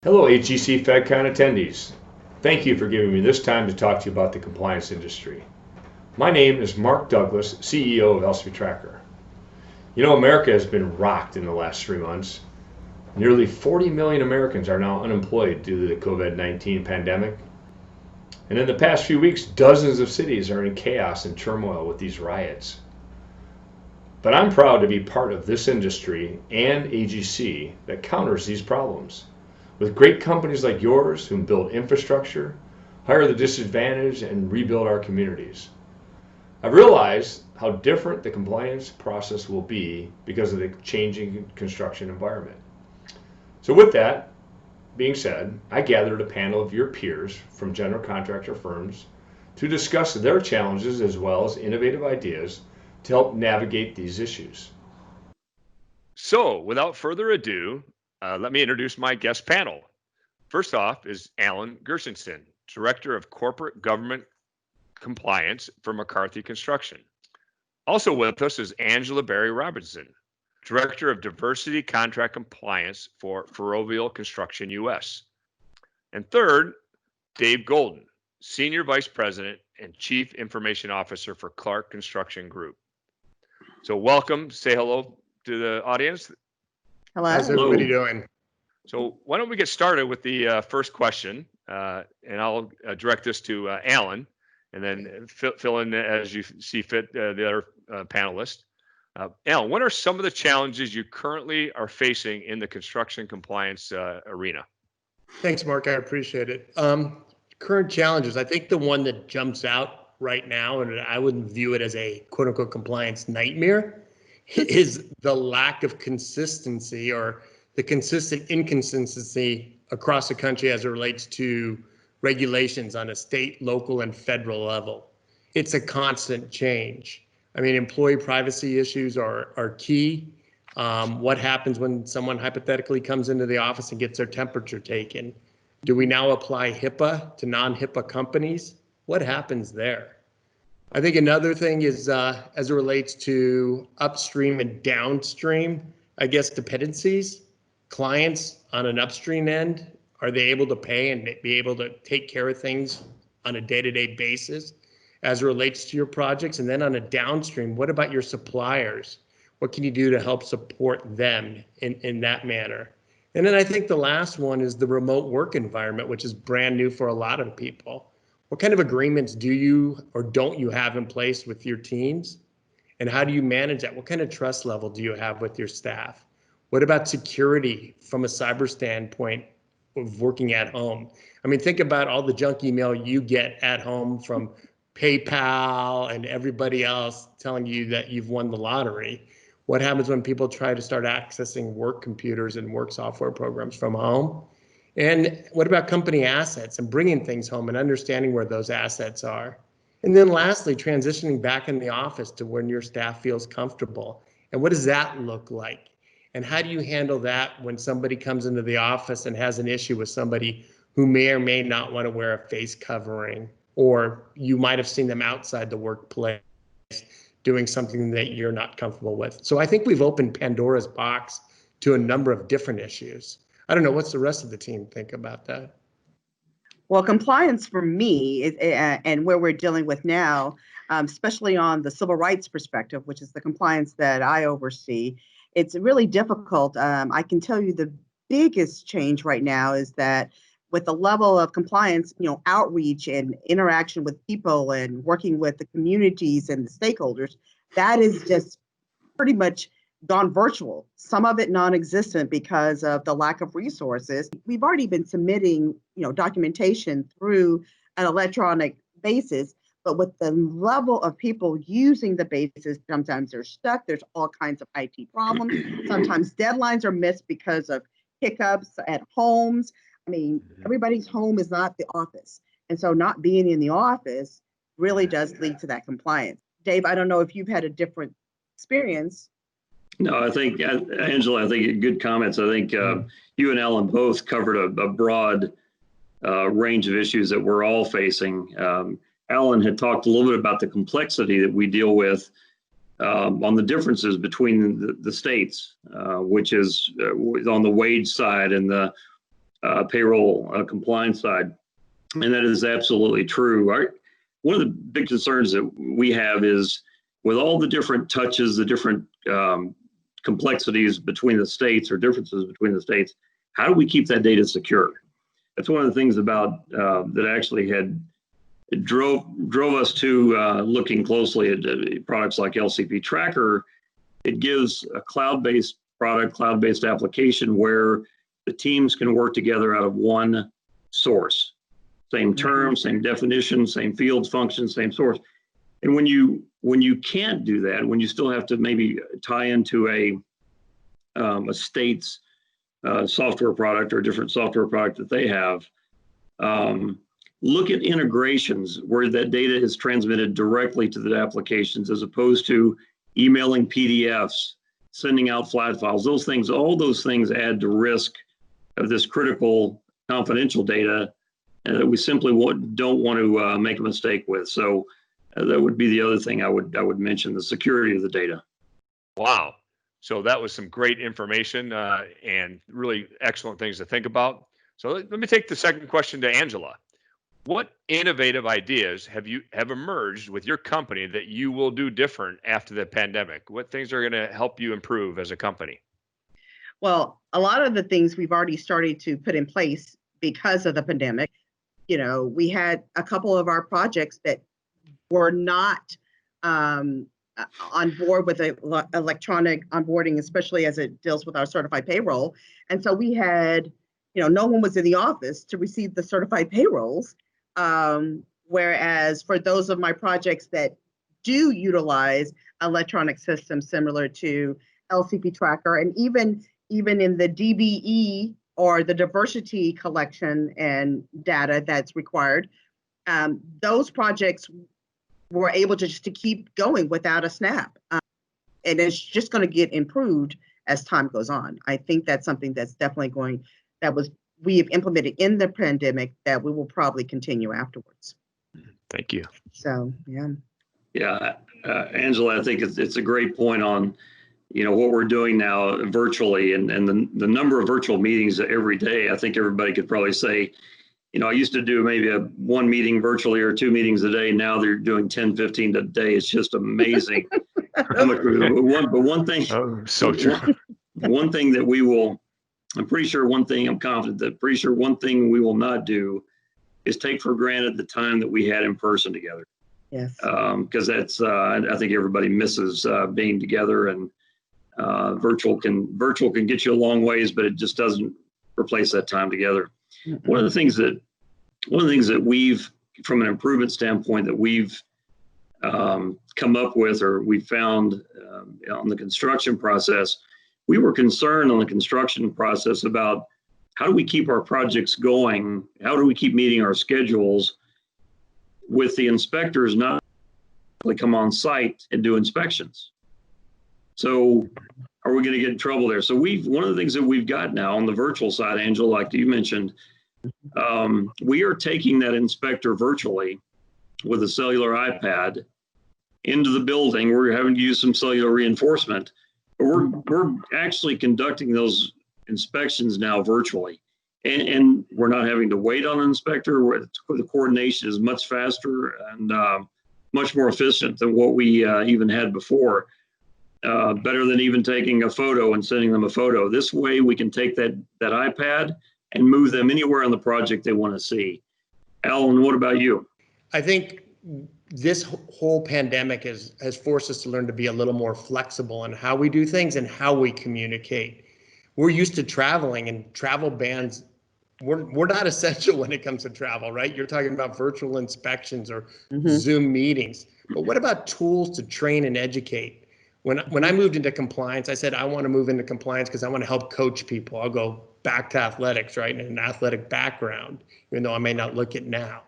Hello, HGC Fedcon attendees. Thank you for giving me this time to talk to you about the compliance industry. My name is Mark Douglas, CEO of LCPtracker. You know, America has been rocked in the last 3 months. Nearly 40 million Americans are now unemployed due to the COVID-19 pandemic. And in the past few weeks, dozens of cities are in chaos and turmoil with these riots. But I'm proud to be part of this industry and AGC that counters these problems. With great companies like yours who build infrastructure, hire the disadvantaged, and rebuild our communities. I've realized how different the compliance process will be because of the changing construction environment. So with that being said, I gathered a panel of your peers from general contractor firms to discuss their challenges as well as innovative ideas to help navigate these issues. So without further ado, let me introduce my guest panel. First off is Alan Gershenson, Director of Corporate Government Compliance for McCarthy Construction. Also with us is Angela Barry Robertson, Director of Diversity Contract Compliance for Ferrovial Construction US. And third, Dave Golden, Senior Vice President and Chief Information Officer for Clark Construction Group. So welcome, say hello to the audience. Hello. How's everybody doing? So why don't we get started with the first question, and I'll direct this to Alan, and then fill in as you see fit the other panelists. Alan, what are some of the challenges you currently are facing in the construction compliance arena? Thanks, Mark. I appreciate it. Current challenges. I think the one that jumps out right now, and I wouldn't view it as a quote unquote compliance nightmare, is the lack of consistency or the consistent inconsistency across the country as it relates to regulations on a state, local, and federal level. It's a constant change. I mean, employee privacy issues are key. What happens when someone hypothetically comes into the office and gets their temperature taken? Do we now apply HIPAA to non-HIPAA companies? What happens there? I think another thing is as it relates to upstream and downstream, I guess, dependencies. Clients on an upstream end, are they able to pay and be able to take care of things on a day-to-day basis as it relates to your projects? And then on a downstream, what about your suppliers? What can you do to help support them in that manner? And then I think the last one is the remote work environment, which is brand new for a lot of people. What kind of agreements do you or don't you have in place with your teams? And how do you manage that? What kind of trust level do you have with your staff? What about security from a cyber standpoint of working at home? I mean, think about all the junk email you get at home from PayPal and everybody else telling you that you've won the lottery. What happens when people try to start accessing work computers and work software programs from home? And what about company assets and bringing things home and understanding where those assets are? And then lastly, transitioning back in the office to when your staff feels comfortable. And what does that look like? And how do you handle that when somebody comes into the office and has an issue with somebody who may or may not want to wear a face covering, or you might have seen them outside the workplace doing something that you're not comfortable with? So I think we've opened Pandora's box to a number of different issues. I don't know, what's the rest of the team think about that? Well, compliance for me is, and where we're dealing with now, especially on the civil rights perspective, which is the compliance that I oversee, it's really difficult. I can tell you the biggest change right now is that with the level of compliance, outreach and interaction with people and working with the communities and the stakeholders, that is just pretty much gone virtual, some of it non-existent because of the lack of resources. We've already been submitting, documentation through an electronic basis, but with the level of people using the basis, sometimes they're stuck. There's all kinds of IT problems. Sometimes deadlines are missed because of hiccups at homes. I mean, everybody's home is not the office. And so not being in the office really does lead to that compliance. Dave, I don't know if you've had a different experience. No, I think, Angela, I think good comments. I think you and Alan both covered a broad range of issues that we're all facing. Alan had talked a little bit about the complexity that we deal with on the differences between the states, which is on the wage side and the payroll compliance side. And that is absolutely true. One of the big concerns that we have is with all the different touches, the different complexities between the states or differences between the states, how do we keep that data secure? That's one of the things about that actually it drove us to looking closely at products like LCPtracker. It gives a cloud-based product, cloud-based application where the teams can work together out of one source. Same terms, same definition, same fields, functions, same source. And when you can't do that, when you still have to maybe tie into a state's software product or a different software product that they have, look at integrations where that data is transmitted directly to the applications as opposed to emailing PDFs, sending out flat files. All those things add to risk of this critical confidential data that we simply don't want to make a mistake with. So that would be the other thing I would mention, the security of the data. Wow. So that was some great information and really excellent things to think about. So let me take the second question to Angela. What innovative ideas have emerged with your company that you will do different after the pandemic? What things are going to help you improve as a company? Well, a lot of the things we've already started to put in place because of the pandemic. You know, we had a couple of our projects that were not on board with electronic onboarding, especially as it deals with our certified payroll. And so we had, no one was in the office to receive the certified payrolls. Whereas for those of my projects that do utilize electronic systems similar to LCPtracker, and even in the DBE or the diversity collection and data that's required, those projects were able to just to keep going without a snap. And it's just going to get improved as time goes on. I think that's something that's definitely we have implemented in the pandemic that we will probably continue afterwards. Thank you. So, yeah. Yeah, Angela, I think it's a great point on, what we're doing now virtually and the number of virtual meetings every day. I think everybody could probably say, I used to do maybe one meeting virtually or 2 meetings a day. Now they're doing 10, 15 a day. It's just amazing. One thing, so true. One thing that we will, I'm confident that pretty sure one thing we will not do is take for granted the time that we had in person together. Yes. Because that's, I think everybody misses being together, and virtual can get you a long ways, but it just doesn't replace that time together. Mm-hmm. One of the things that we've, from an improvement standpoint, that we've come up with, or we found on the construction process, we were concerned on the construction process about how do we keep our projects going? How do we keep meeting our schedules with the inspectors not come on site and do inspections? So are we going to get in trouble there? So one of the things that we've got now on the virtual side, Angela, like you mentioned, we are taking that inspector virtually with a cellular iPad into the building. We're having to use some cellular reinforcement, but we're actually conducting those inspections now virtually. And we're not having to wait on an inspector. The coordination is much faster and much more efficient than what we even had before. Better than even taking a photo and sending them a photo. This way we can take that iPad and move them anywhere on the project they want to see. Alan, what about you? I think this whole pandemic has forced us to learn to be a little more flexible in how we do things and how we communicate. We're used to traveling, and travel bans, we're not essential when it comes to travel, right? You're talking about virtual inspections or Zoom meetings. But what about tools to train and educate? When I moved into compliance, I said, I want to move into compliance because I want to help coach people. I'll go back to athletics, right? And an athletic background, even though I may not look it now.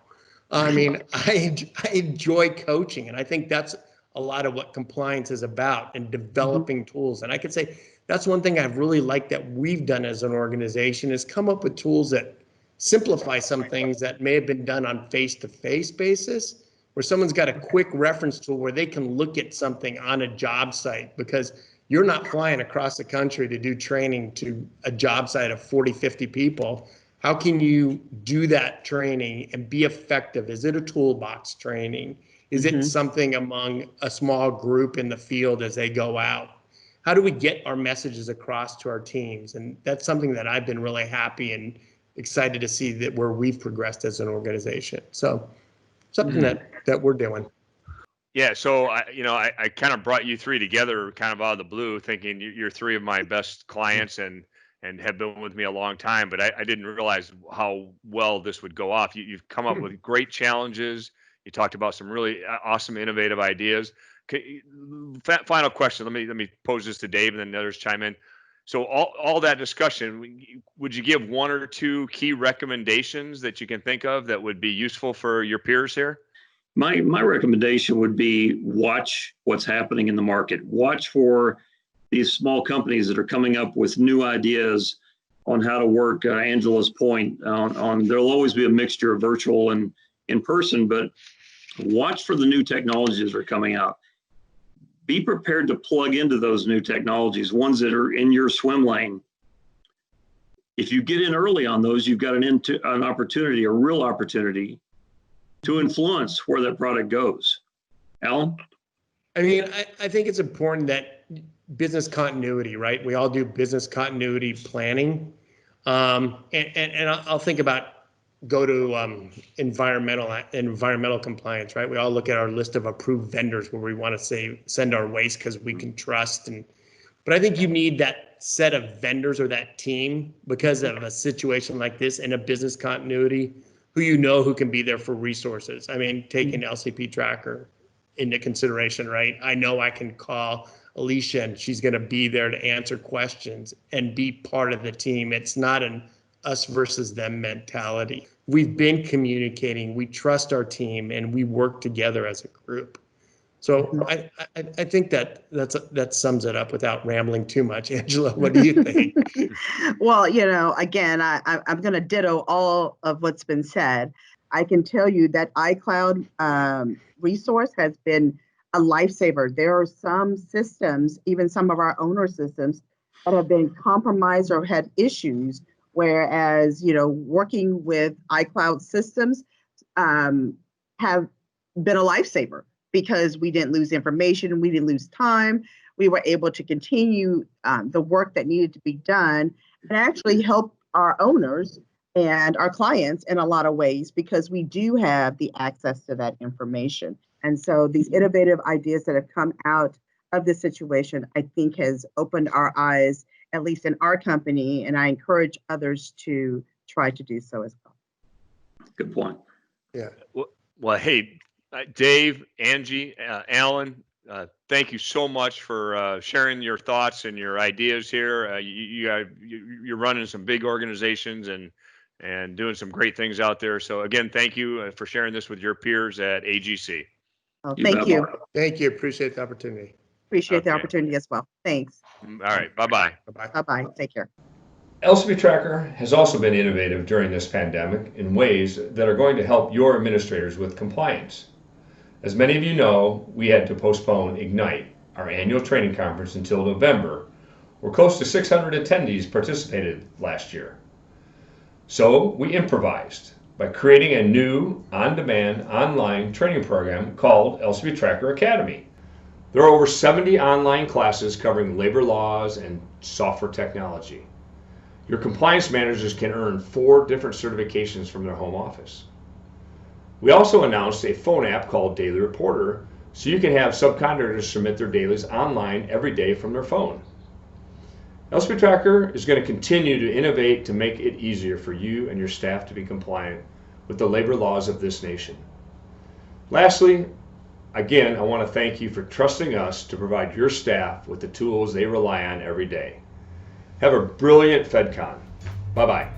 I mean, I enjoy coaching, and I think that's a lot of what compliance is about, and developing tools. And I could say that's one thing I've really liked that we've done as an organization, is come up with tools that simplify some things that may have been done on face-to-face basis, where someone's got a quick reference tool where they can look at something on a job site, because you're not flying across the country to do training to a job site of 40, 50 people. How can you do that training and be effective? Is it a toolbox training? Is it something among a small group in the field as they go out? How do we get our messages across to our teams? And that's something that I've been really happy and excited to see that where we've progressed as an organization. So something that we're doing. Yeah, so I kind of brought you three together kind of out of the blue, thinking you're three of my best clients and have been with me a long time, but I didn't realize how well this would go off. You've come up with great challenges. You talked about some really awesome, innovative ideas. Final question. Let me pose this to Dave, and then others chime in. So all that discussion, would you give one or two key recommendations that you can think of that would be useful for your peers here? My recommendation would be watch what's happening in the market. Watch for these small companies that are coming up with new ideas on how to work. Angela's point on there'll always be a mixture of virtual and in person, but watch for the new technologies that are coming out. Be prepared to plug into those new technologies, ones that are in your swim lane. If you get in early on those, you've got an opportunity, a real opportunity to influence where that product goes. Alan? I mean, I think it's important that business continuity, right? We all do business continuity planning. And I'll think about go to environmental compliance, right? We all look at our list of approved vendors where we want to send our waste because we can trust. But I think you need that set of vendors or that team because of a situation like this and a business continuity who can be there for resources. I mean, taking LCPtracker into consideration, right? I know I can call Alicia and she's going to be there to answer questions and be part of the team. It's not an us versus them mentality. We've been communicating, we trust our team, and we work together as a group. So I think that sums it up without rambling too much. Angela, what do you think? Well, again, I'm going to ditto all of what's been said. I can tell you that iCloud resource has been a lifesaver. There are some systems, even some of our owner systems, that have been compromised or had issues, whereas, working with iCloud systems have been a lifesaver because we didn't lose information, we didn't lose time. We were able to continue the work that needed to be done and actually help our owners and our clients in a lot of ways because we do have the access to that information. And so these innovative ideas that have come out of this situation, I think has opened our eyes, at least in our company, and I encourage others to try to do so as well. Good point. Yeah. Well, hey, Dave, Angie, Alan, thank you so much for sharing your thoughts and your ideas here. You're running some big organizations and doing some great things out there. So again, thank you for sharing this with your peers at AGC. Oh, thank you. Thank you. Appreciate the opportunity. Appreciate the opportunity as well. Thanks. All right. Bye-bye. Bye-bye. Bye-bye. Take care. LCPtracker has also been innovative during this pandemic in ways that are going to help your administrators with compliance. As many of you know, we had to postpone Ignite, our annual training conference, until November, where close to 600 attendees participated last year. So we improvised by creating a new on-demand online training program called LCPtracker Academy. There are over 70 online classes covering labor laws and software technology. Your compliance managers can earn 4 different certifications from their home office. We also announced a phone app called Daily Reporter, so you can have subcontractors submit their dailies online every day from their phone. LCPtracker is going to continue to innovate to make it easier for you and your staff to be compliant with the labor laws of this nation. Lastly, again, I want to thank you for trusting us to provide your staff with the tools they rely on every day. Have a brilliant Fedcon. Bye-bye.